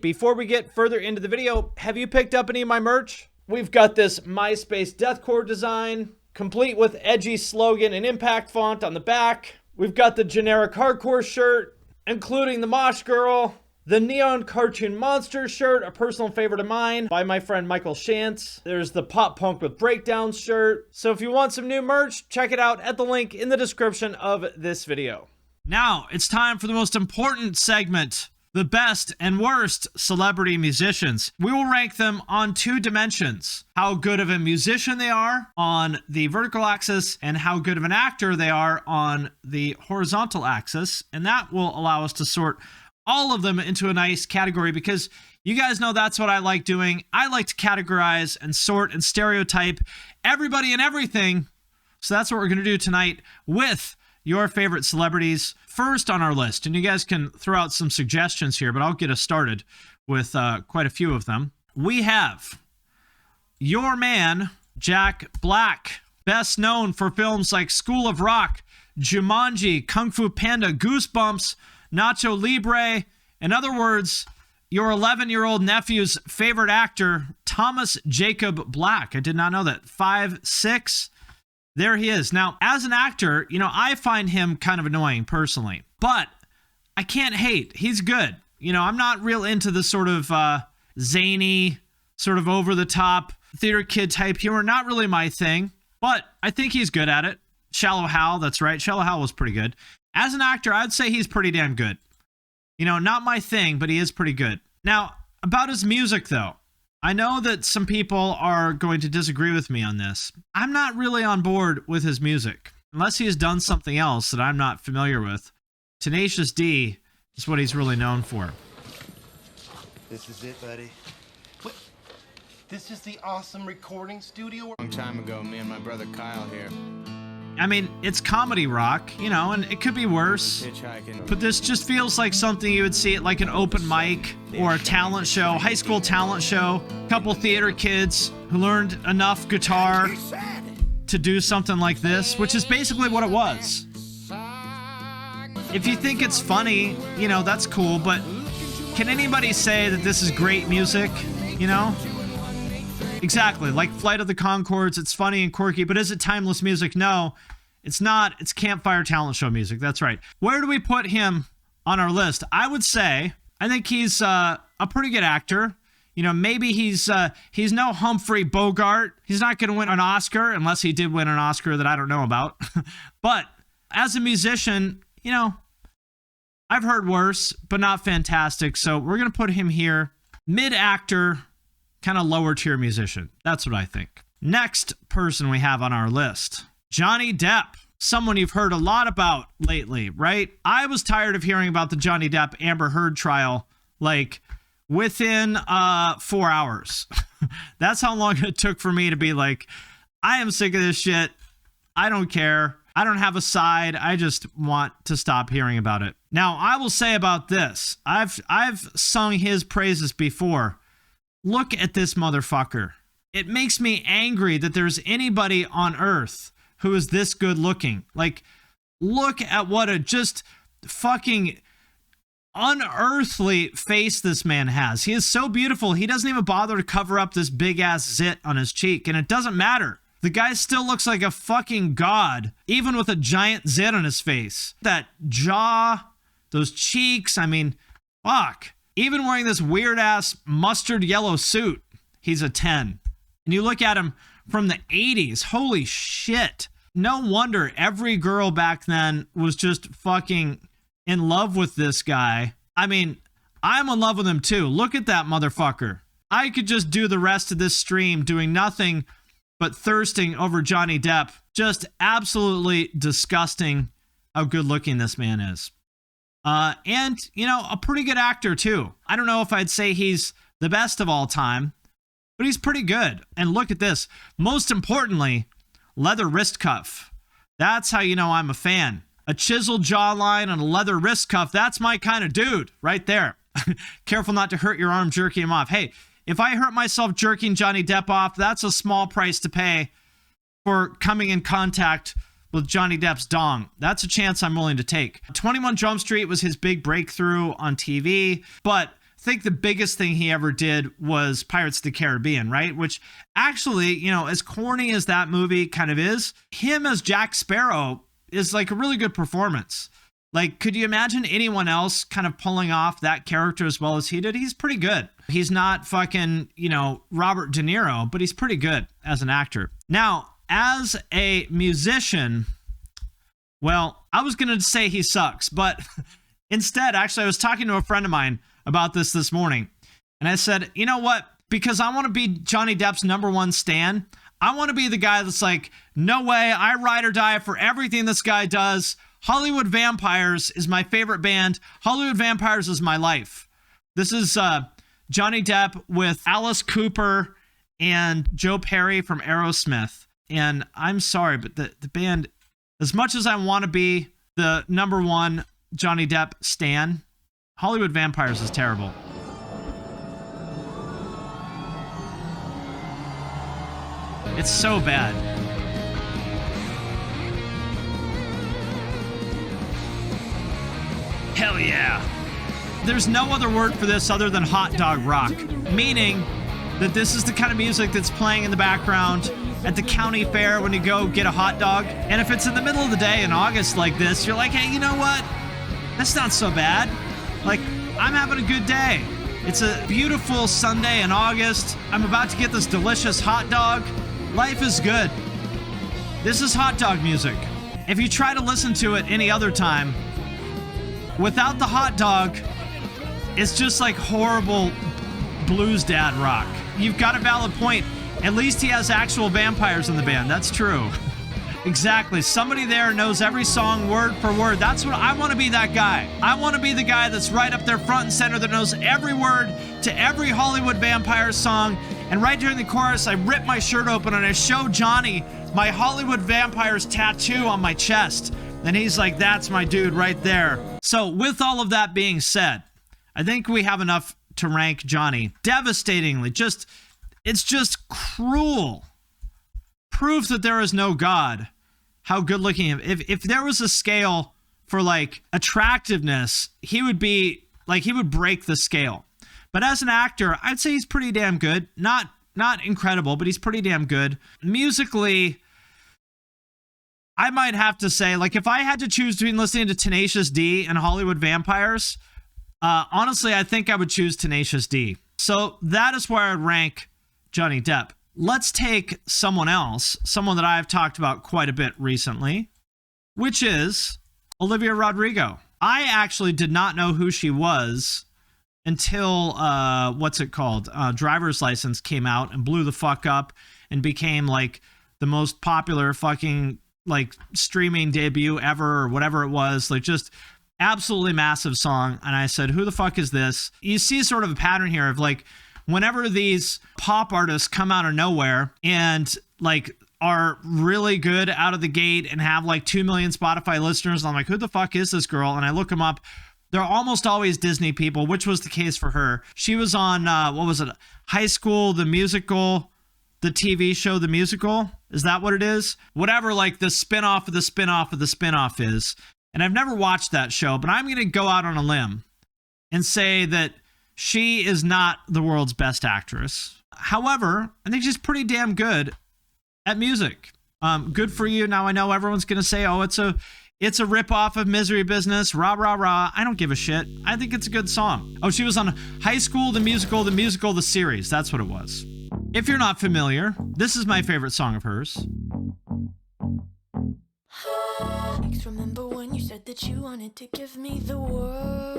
Before we get further into the video, have you picked up any of my merch? We've got this MySpace deathcore design, complete with edgy slogan and impact font on the back. We've got the generic hardcore shirt, including the Mosh Girl, the Neon Cartoon Monster shirt, a personal favorite of mine, by my friend Michael Shantz. There's the Pop Punk with Breakdown shirt. So if you want some new merch, check it out at the link in the description of this video. Now, it's time for the most important segment, the best and worst celebrity musicians. We will rank them on 2 dimensions. How good of a musician they are on the vertical axis and how good of an actor they are on the horizontal axis. And that will allow us to sort all of them into a nice category because you guys know that's what I like doing. I like to categorize and sort and stereotype everybody and everything. So that's what we're going to do tonight with your favorite celebrities first on our list. And you guys can throw out some suggestions here, but I'll get us started with quite a few of them. We have your man, Jack Black, best known for films like School of Rock, Jumanji, Kung Fu Panda, Goosebumps, Nacho Libre. In other words, your 11-year-old nephew's favorite actor, Thomas Jacob Black. I did not know that. 5'6". There he is. Now, as an actor, I find him kind of annoying personally, but I can't hate. He's good. I'm not real into the sort of zany, sort of over-the-top theater kid type humor. Not really my thing, but I think he's good at it. Shallow Hal, that's right. Shallow Hal was pretty good. As an actor, I'd say he's pretty damn good. Not my thing, but he is pretty good. Now, about his music, though. I know that some people are going to disagree with me on this. I'm not really on board with his music, unless he has done something else that I'm not familiar with. Tenacious D is what he's really known for. This is it, buddy. What? This is the awesome recording studio? A long time ago, me and my brother Kyle here. I mean, it's comedy rock, and it could be worse. But this just feels like something you would see at like an open mic or a talent show, high school talent show. A couple theater kids who learned enough guitar to do something like this, which is basically what it was. If you think it's funny, that's cool, but can anybody say that this is great music, Exactly, like Flight of the Conchords, it's funny and quirky, but is it timeless music? No, it's not. It's campfire talent show music, that's right. Where do we put him on our list? I would say, I think he's a pretty good actor. Maybe he's no Humphrey Bogart. He's not going to win an Oscar, unless he did win an Oscar that I don't know about. But as a musician, I've heard worse, but not fantastic. So we're going to put him here. Mid-actor, kind of lower tier musician. That's what I think. Next person we have on our list, Johnny Depp. Someone you've heard a lot about lately, right? I was tired of hearing about the Johnny Depp Amber Heard trial, like within 4 hours. That's how long it took for me to be like, I am sick of this shit. I don't care. I don't have a side. I just want to stop hearing about it. Now, I will say about this. I've sung his praises before. Look at this motherfucker. It makes me angry that there's anybody on earth who is this good looking. Like, look at what a just fucking unearthly face this man has. He is so beautiful. He doesn't even bother to cover up this big ass zit on his cheek, and it doesn't matter. The guy still looks like a fucking god, even with a giant zit on his face. That jaw, those cheeks, I mean, fuck. Even wearing this weird-ass mustard yellow suit, he's a 10. And you look at him from the 80s, holy shit. No wonder every girl back then was just fucking in love with this guy. I mean, I'm in love with him too. Look at that motherfucker. I could just do the rest of this stream doing nothing but thirsting over Johnny Depp. Just absolutely disgusting how good-looking this man is. And, a pretty good actor, too. I don't know if I'd say he's the best of all time, but he's pretty good. And look at this. Most importantly, leather wrist cuff. That's how you know I'm a fan. A chiseled jawline and a leather wrist cuff. That's my kind of dude right there. Careful not to hurt your arm jerking him off. Hey, if I hurt myself jerking Johnny Depp off, that's a small price to pay for coming in contact with Johnny Depp's dong. That's a chance I'm willing to take. 21 Jump Street was his big breakthrough on TV, but think the biggest thing he ever did was Pirates of the Caribbean, right? Which actually, you know, as corny as that movie kind of is, him as Jack Sparrow is like a really good performance. Like, could you imagine anyone else kind of pulling off that character as well as he did? He's pretty good. He's not fucking, you know, Robert De Niro, but he's pretty good as an actor. Now, as a musician, well, I was going to say he sucks, but instead, actually, I was talking to a friend of mine about this morning, and I said, you know what? Because I want to be Johnny Depp's #1 stan. I want to be the guy that's like, no way, I ride or die for everything this guy does. Hollywood Vampires is my favorite band. Hollywood Vampires is my life. This is Johnny Depp with Alice Cooper and Joe Perry from Aerosmith. And I'm sorry, but the band, as much as I want to be the #1 Johnny Depp stan, Hollywood Vampires is terrible. It's so bad. Hell yeah. There's no other word for this other than hot dog rock, meaning that this is the kind of music that's playing in the background at the county fair when you go get a hot dog. And if it's in the middle of the day in August like this, you're like, hey, you know what? That's not so bad. Like, I'm having a good day. It's a beautiful Sunday in August. I'm about to get this delicious hot dog. Life is good. This is hot dog music. If you try to listen to it any other time, without the hot dog, it's just like horrible blues dad rock. You've got a valid point. At least he has actual vampires in the band. That's true. Exactly. Somebody there knows every song word for word. That's what I want to be, that guy. I want to be the guy that's right up there front and center that knows every word to every Hollywood Vampires song. And right during the chorus, I rip my shirt open and I show Johnny my Hollywood Vampires tattoo on my chest. And he's like, that's my dude right there. So with all of that being said, I think we have enough to rank Johnny. Devastatingly, it's just cruel. Proof that there is no God. How good looking. If there was a scale for like attractiveness, he would be like, he would break the scale. But as an actor, I'd say he's pretty damn good. Not incredible, but he's pretty damn good. Musically, I might have to say, like, if I had to choose between listening to Tenacious D and Hollywood Vampires, honestly, I think I would choose Tenacious D. So that is where I'd rank Johnny Depp. Let's take someone else, someone that I've talked about quite a bit recently, which is Olivia Rodrigo. I actually did not know who she was until, Driver's License came out and blew the fuck up and became like the most popular fucking like streaming debut ever or whatever it was. Like, just absolutely massive song. And I said, who the fuck is this? You see sort of a pattern here of like, whenever these pop artists come out of nowhere and like are really good out of the gate and have like 2 million Spotify listeners, I'm like, who the fuck is this girl? And I look them up. They're almost always Disney people, which was the case for her. She was on, High School, the Musical, the TV show, The Musical. Is that what it is? Whatever, like the spinoff of the spinoff of the spinoff is. And I've never watched that show, but I'm going to go out on a limb and say that she is not the world's best actress. However, I think she's pretty damn good at music. Good for you. Now I know everyone's going to say, oh, it's a ripoff of Misery Business, rah, rah, rah. I don't give a shit. I think it's a good song. Oh, she was on High School, the Musical, the series. That's what it was. If you're not familiar, this is my favorite song of hers. Remember when you said that you wanted to give me the world?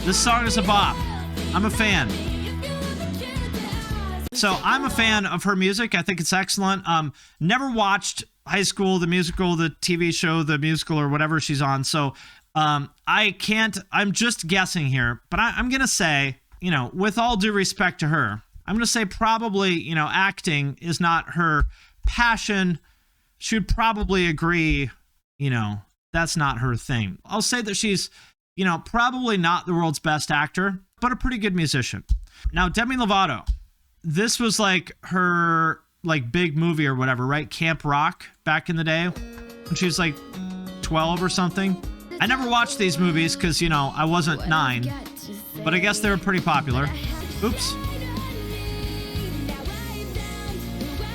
This song is a bop. I'm a fan. So I'm a fan of her music. I think it's excellent. Never watched High School, the Musical, the TV show, the musical, or whatever she's on. So I'm just guessing here, but I'm going to say, with all due respect to her, I'm going to say probably, acting is not her passion. She would probably agree, that's not her thing. I'll say that she's, probably not the world's best actor, but a pretty good musician. Now, Demi Lovato, this was like her like big movie or whatever, right? Camp Rock back in the day when she was like 12 or something. I never watched these movies because, you know, I wasn't 9, but I guess they were pretty popular. Oops.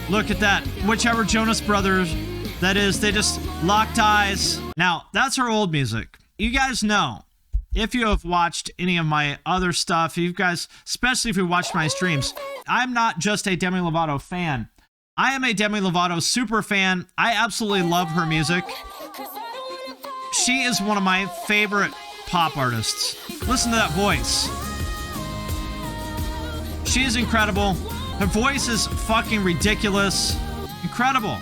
Look at that. Whichever Jonas Brothers that is, they just locked eyes. Now, that's her old music. You guys know, if you have watched any of my other stuff, you guys, especially if you watched my streams, I'm not just a Demi Lovato fan. I am a Demi Lovato super fan. I absolutely love her music. She is one of my favorite pop artists. Listen to that voice. She is incredible. Her voice is fucking ridiculous. Incredible.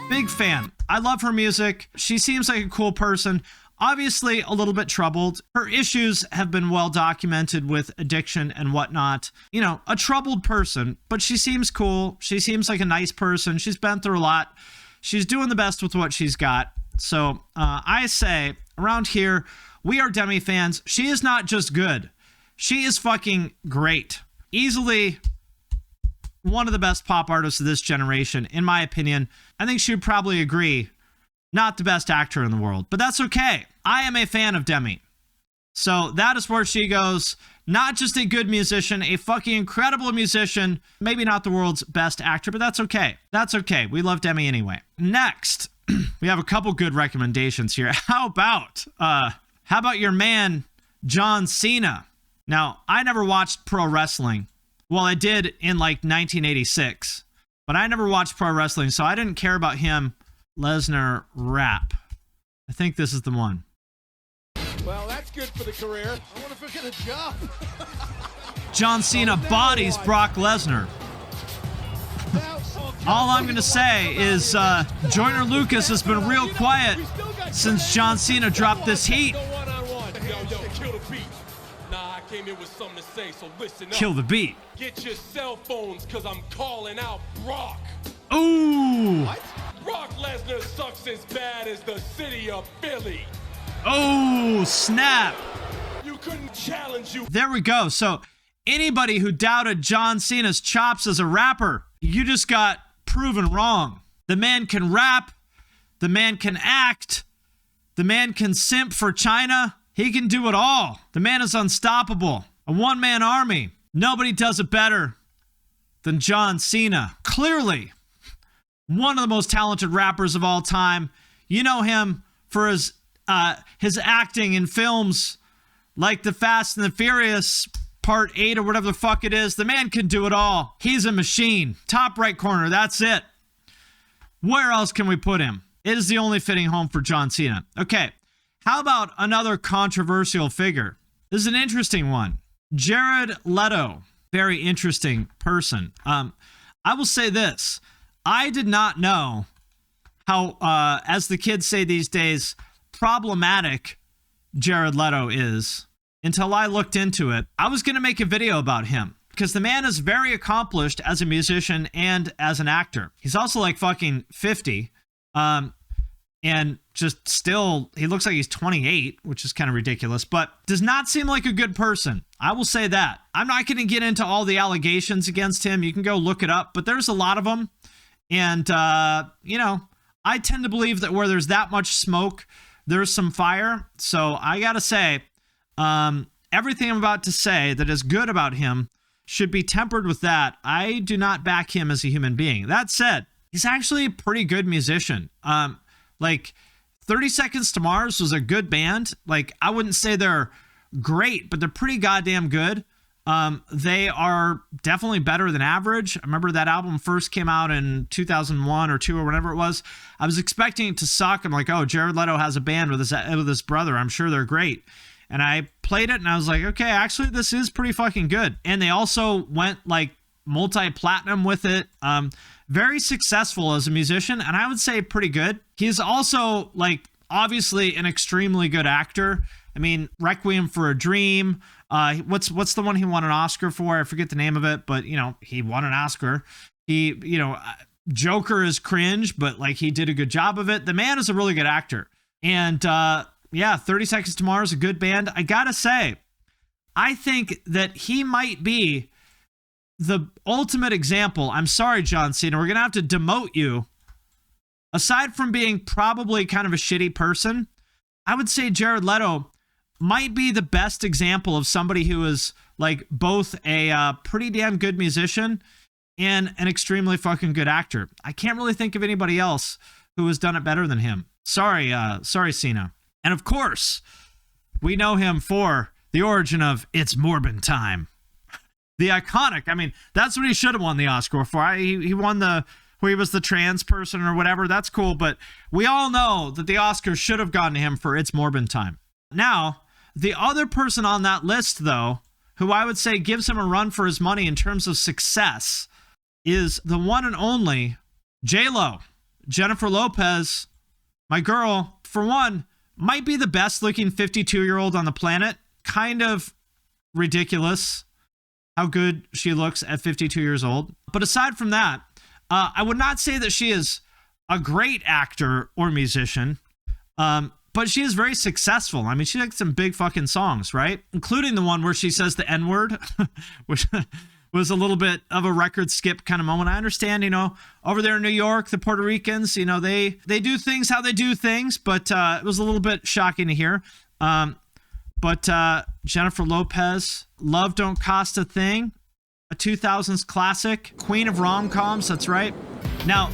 Big fan. I love her music. She seems like a cool person. Obviously, a little bit troubled. Her issues have been well documented with addiction and whatnot. You know, a troubled person, but she seems cool. She seems like a nice person. She's been through a lot. She's doing the best with what she's got. So I say, around here, we are Demi fans. She is not just good. She is fucking great. Easily one of the best pop artists of this generation, in my opinion. I think she would probably agree. Not the best actor in the world, but that's okay. I am a fan of Demi. So that is where she goes. Not just a good musician, a fucking incredible musician. Maybe not the world's best actor, but that's okay. That's okay. We love Demi anyway. Next, we have a couple good recommendations here. How about your man, John Cena? Now, I never watched pro wrestling. Well, I did in like 1986, but I never watched pro wrestling, so I didn't care about him. Lesnar rap. I think this is the one. Well, that's good for the career. I wonder if I get a job. John Cena bodies Brock Lesnar. All I'm going to say is Joyner Lucas has been real quiet since John Cena dropped this heat. Came in with something to say, so listen up. Kill the beat. Get your cell phones, cause I'm calling out Brock. Ooh. What? Brock Lesnar sucks as bad as the city of Philly. Oh, snap. You couldn't challenge you. There we go. So anybody who doubted John Cena's chops as a rapper, you just got proven wrong. The man can rap. The man can act. The man can simp for China. He can do it all. The man is unstoppable. A one-man army. Nobody does it better than John Cena. Clearly, one of the most talented rappers of all time. You know him for his acting in films like The Fast and the Furious Part 8 or whatever the fuck it is. The man can do it all. He's a machine. Top right corner. That's it. Where else can we put him? It is the only fitting home for John Cena. Okay. How about another controversial figure? This is an interesting one. Jared Leto. Very interesting person. I will say this. I did not know how, as the kids say these days, problematic Jared Leto is until I looked into it. I was going to make a video about him because the man is very accomplished as a musician and as an actor. He's also like fucking 50. And just still, he looks like he's 28, which is kind of ridiculous, but does not seem like a good person. I will say that. I'm not going to get into all the allegations against him. You can go look it up, but there's a lot of them. And, you know, I tend to believe that where there's that much smoke, there's some fire. So I got to say, everything I'm about to say that is good about him should be tempered with that. I do not back him as a human being. That said, he's actually a pretty good musician. Like 30 Seconds to Mars was a good band. Like, I wouldn't say they're great, but they're pretty goddamn good. They are definitely better than average. I remember that album first came out in 2001 or 2 or whatever it was. I was expecting it to suck. I'm like, oh, Jared Leto has a band with his brother. I'm sure they're great. And I played it and I was like, okay, actually this is pretty fucking good. And they also went like multi-platinum with it. Very successful as a musician, and I would say pretty good. He's also, like, obviously an extremely good actor. I mean, Requiem for a Dream. What's the one he won an Oscar for? I forget the name of it, but, you know, he won an Oscar. He, you know, Joker is cringe, but, like, he did a good job of it. The man is a really good actor. And, yeah, 30 Seconds to Mars is a good band. I gotta say, I think that he might be the ultimate example. I'm sorry, John Cena. We're going to have to demote you Aside from being probably kind of a shitty person, I would say Jared Leto might be the best example of somebody who is like both a pretty damn good musician and an extremely fucking good actor. I can't really think of anybody else who has done it better than him. Sorry, Cena. And of course, we know him for the origin of It's Morbin Time. The iconic, I mean, that's what he should have won the Oscar for. He won where he was the trans person or whatever. That's cool, but we all know that the Oscars should have gone to him for It's Morbin Time. Now, the other person on that list, though, who I would say gives him a run for his money in terms of success, is the one and only J-Lo. Jennifer Lopez, my girl, for one, might be the best looking 52-year-old on the planet. Kind of ridiculous how good she looks at 52 years old. But aside from that, I would not say that she is a great actor or musician, but she is very successful. I mean, she has some big fucking songs, right? Including the one where she says the N-word, which was a little bit of a record skip kind of moment. I understand, over there in New York, the Puerto Ricans, they do things how they do things, but it was a little bit shocking to hear. But Jennifer Lopez, Love Don't Cost a Thing, a 2000s classic, queen of rom-coms, that's right. Now,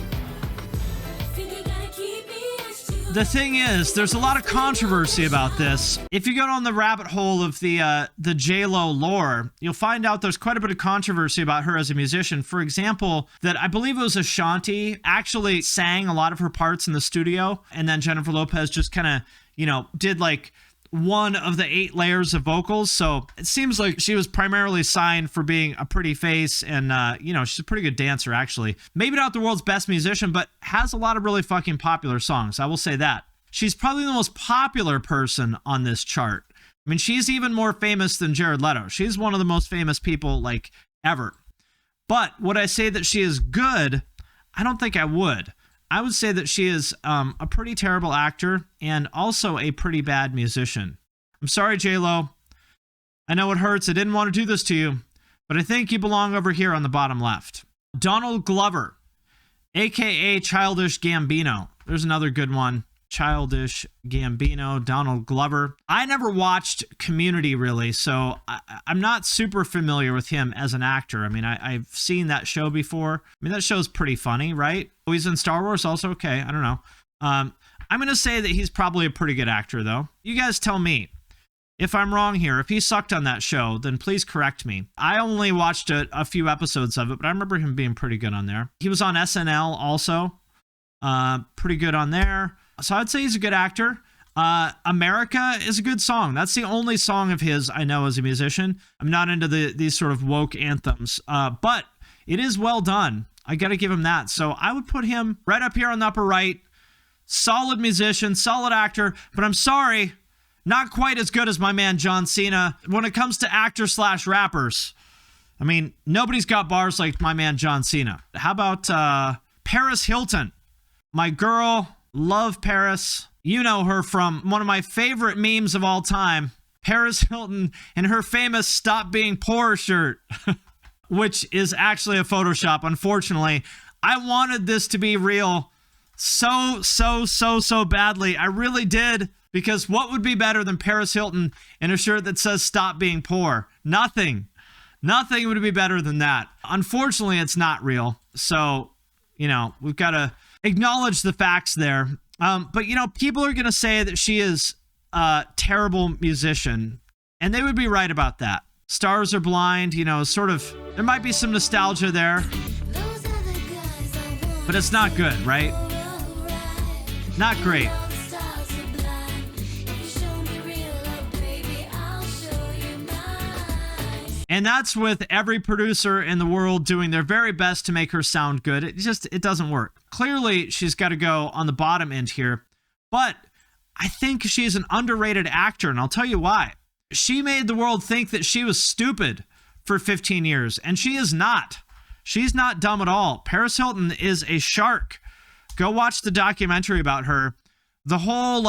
the thing is, there's a lot of controversy about this. If you go down the rabbit hole of the J-Lo lore, you'll find out there's quite a bit of controversy about her as a musician. For example, that I believe it was Ashanti actually sang a lot of her parts in the studio, and then Jennifer Lopez just kind of, did like one of the 8 layers of vocals. So it seems like she was primarily signed for being a pretty face, and she's a pretty good dancer, actually. Maybe not the world's best musician, but has a lot of really fucking popular songs. I will say that. She's probably the most popular person on this chart. I mean, she's even more famous than Jared Leto. She's one of the most famous people like ever. But would I say that she is good? I don't think I would. I would say that she is a pretty terrible actor and also a pretty bad musician. I'm sorry, J-Lo. I know it hurts. I didn't want to do this to you, but I think you belong over here on the bottom left. Donald Glover, a.k.a. Childish Gambino. There's another good one. Childish Gambino, Donald Glover. I never watched Community, really, so I'm not super familiar with him as an actor. I mean, I've seen that show before. I mean, that show's pretty funny, right? Oh, he's in Star Wars also? Okay, I don't know. I'm going to say that he's probably a pretty good actor, though. You guys tell me. If I'm wrong here, if he sucked on that show, then please correct me. I only watched a few episodes of it, but I remember him being pretty good on there. He was on SNL also. Pretty good on there. So I'd say he's a good actor. America is a good song. That's the only song of his I know as a musician. I'm not into these sort of woke anthems, but it is well done. I got to give him that. So I would put him right up here on the upper right. Solid musician, solid actor, but I'm sorry, not quite as good as my man John Cena when it comes to actor/rappers. I mean, nobody's got bars like my man John Cena. How about Paris Hilton? My girl, love Paris. You know her from one of my favorite memes of all time, Paris Hilton and her famous Stop Being Poor shirt, which is actually a Photoshop, unfortunately. I wanted this to be real so badly. I really did, because what would be better than Paris Hilton in a shirt that says Stop Being Poor? Nothing. Nothing would be better than that. Unfortunately, it's not real. So, we've got to acknowledge the facts there. But, people are going to say that she is a terrible musician, and they would be right about that. Stars Are Blind, sort of, there might be some nostalgia there, but it's not good, right? Not great. And that's with every producer in the world doing their very best to make her sound good. It doesn't work. Clearly, she's got to go on the bottom end here. But I think she's an underrated actor, and I'll tell you why. She made the world think that she was stupid for 15 years, and she is not. She's not dumb at all. Paris Hilton is a shark. Go watch the documentary about her. The whole,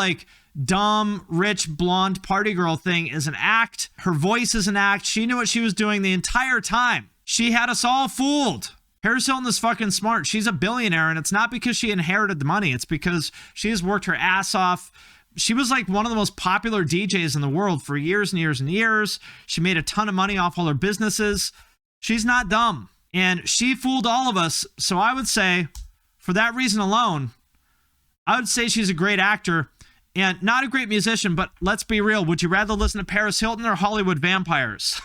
dumb, rich, blonde party girl thing is an act. Her voice is an act. She knew what she was doing the entire time. She had us all fooled. Paris Hilton is fucking smart. She's a billionaire, and it's not because she inherited the money. It's because she has worked her ass off. She was like one of the most popular DJs in the world for years and years and years. She made a ton of money off all her businesses. She's not dumb, and she fooled all of us. So I would say, for that reason alone, I would say she's a great actor and not a great musician, but let's be real. Would you rather listen to Paris Hilton or Hollywood vampires?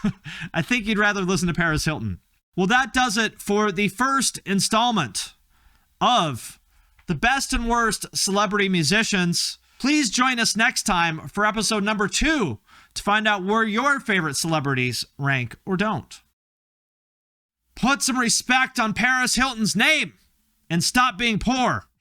I think you'd rather listen to Paris Hilton. Well, that does it for the first installment of the best and worst celebrity musicians. Please join us next time for episode number 2 to find out where your favorite celebrities rank or don't. Put some respect on Paris Hilton's name and stop being poor.